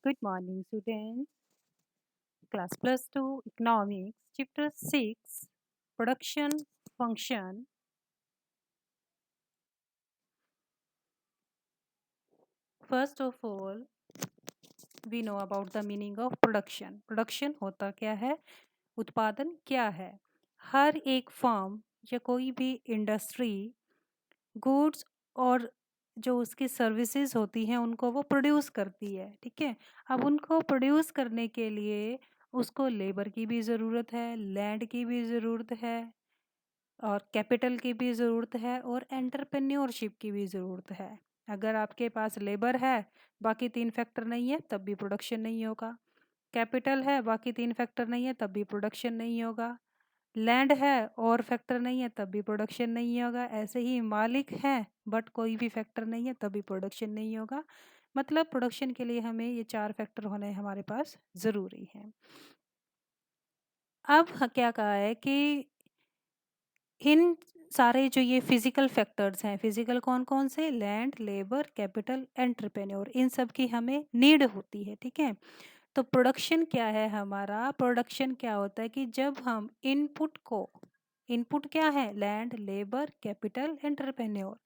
Good morning, students. Class Plus 2 Economics, Chapter 6 Production Function. First of all, we know about the meaning of production. Production होता क्या है? उत्पादन क्या है? हर एक फर्म या कोई भी इंडस्ट्री गुड्स और जो उसकी सर्विसेज होती हैं उनको वो प्रोड्यूस करती है, ठीक है। अब उनको प्रोड्यूस करने के लिए उसको लेबर की भी ज़रूरत है, लैंड की भी ज़रूरत है और कैपिटल की भी ज़रूरत है और एंटरप्रेन्योरशिप की भी ज़रूरत है। अगर आपके पास लेबर है, बाकी 3 फैक्टर नहीं है, तब भी प्रोडक्शन नहीं होगा। कैपिटल है, बाकी 3 फैक्टर नहीं है, तब भी प्रोडक्शन नहीं होगा। लैंड है और फैक्टर नहीं है, तब भी प्रोडक्शन नहीं होगा। ऐसे ही मालिक है बट कोई भी फैक्टर नहीं है, तब भी प्रोडक्शन नहीं होगा। मतलब प्रोडक्शन के लिए हमें ये 4 फैक्टर होने हमारे पास ज़रूरी हैं। अब क्या कहा है कि इन सारे जो ये फिजिकल फैक्टर्स हैं, फिजिकल कौन कौन से? लैंड, लेबर, कैपिटल, एंटरप्रेन्योर, इन सब की हमें नीड होती है, ठीक है। तो प्रोडक्शन क्या है हमारा? प्रोडक्शन क्या होता है कि जब हम इनपुट को, इनपुट क्या है? लैंड, लेबर, कैपिटल, एंटरप्रेन्योर,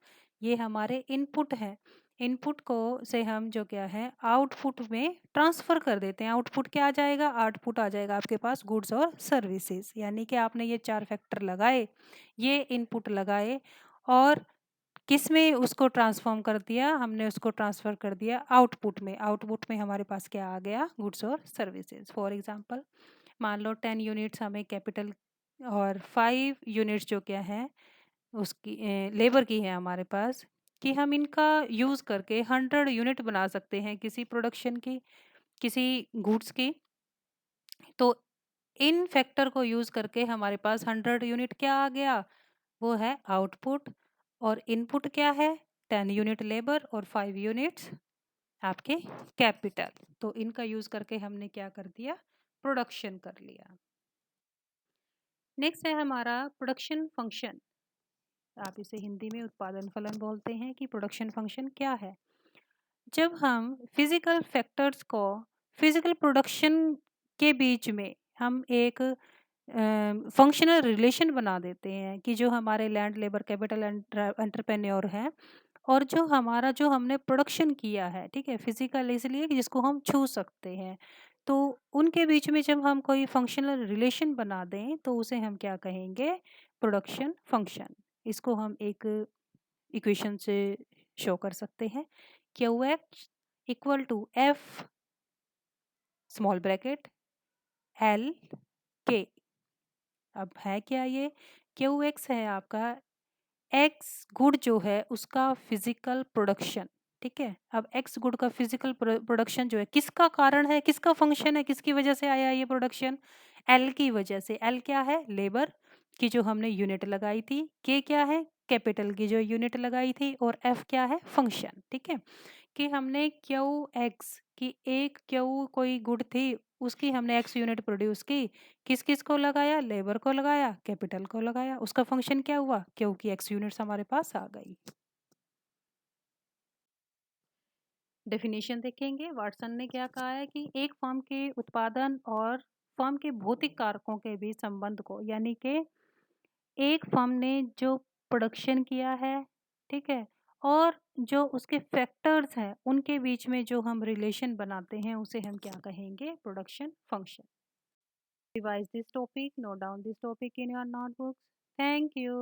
ये हमारे इनपुट हैं। इनपुट को से हम जो क्या है आउटपुट में ट्रांसफर कर देते हैं। आउटपुट क्या आ जाएगा? आउटपुट आ जाएगा आपके पास गुड्स और सर्विसेज। यानी कि आपने ये 4 फैक्टर लगाए, ये इनपुट लगाए और किस में उसको ट्रांसफॉर्म कर दिया? हमने उसको ट्रांसफ़र कर दिया आउटपुट में। आउटपुट में हमारे पास क्या आ गया? गुड्स और सर्विसेज। फॉर एग्जांपल मान लो 10 यूनिट्स हमें कैपिटल और 5 यूनिट्स जो क्या है उसकी लेबर की है हमारे पास, कि हम इनका यूज़ करके 100 यूनिट बना सकते हैं किसी प्रोडक्शन की, किसी गुड्स की। तो इन फैक्टर को यूज़ करके हमारे पास 100 यूनिट क्या आ गया? वो है आउटपुट। और इनपुट क्या है? 10 यूनिट लेबर और 5 यूनिट्स आपके कैपिटल। तो इनका यूज़ करके हमने क्या कर दिया? प्रोडक्शन कर लिया। नेक्स्ट है हमारा प्रोडक्शन फंक्शन। आप इसे हिंदी में उत्पादन फलन बोलते हैं कि प्रोडक्शन फंक्शन क्या है? जब हम फिजिकल फैक्टर्स को फिजिकल प्रोडक्शन के बीच में हम एक फंक्शनल रिलेशन बना देते हैं कि जो हमारे लैंड, लेबर, कैपिटल, एंटरप्रेन्योर हैं और जो हमारा जो हमने प्रोडक्शन किया है, ठीक है, फिजिकल इसलिए कि जिसको हम छू सकते हैं। तो उनके बीच में जब हम कोई फंक्शनल रिलेशन बना दें तो उसे हम क्या कहेंगे? Production function. इसको हम एक इक्वेशन से शो कर सकते हैं। Q X equal to F small bracket L K. अब है क्या ये? क्यू एक्स है आपका एक्स गुड जो है उसका फिजिकल प्रोडक्शन, ठीक है। अब एक्स गुड का फिजिकल प्रोडक्शन जो है किसका कारण है, किसका फंक्शन है, किसकी वजह से आया ये प्रोडक्शन? एल की वजह से। एल क्या है? लेबर की जो हमने यूनिट लगाई थी। के क्या है? कैपिटल की जो यूनिट लगाई थी। और एफ क्या है? फंक्शन, ठीक है। कि हमने क्यू एक्स की एक क्यू कोई गुड थी, उसकी हमने एक्स यूनिट प्रोड्यूस की। किस किस को लगाया? लेबर को लगाया, कैपिटल को लगाया। उसका फंक्शन क्या हुआ? क्योंकि एक्स यूनिट्स हमारे पास आ गई। डेफिनेशन देखेंगे। वाटसन ने क्या कहा है कि एक फर्म के उत्पादन और फर्म के भौतिक कारकों के बीच संबंध को, यानी कि एक फर्म ने जो प्रोडक्शन किया है, ठीक है, और जो उसके फैक्टर्स हैं उनके बीच में जो हम रिलेशन बनाते हैं उसे हम क्या कहेंगे? Production function. Revise this topic, note down this topic in your notebooks. Thank you.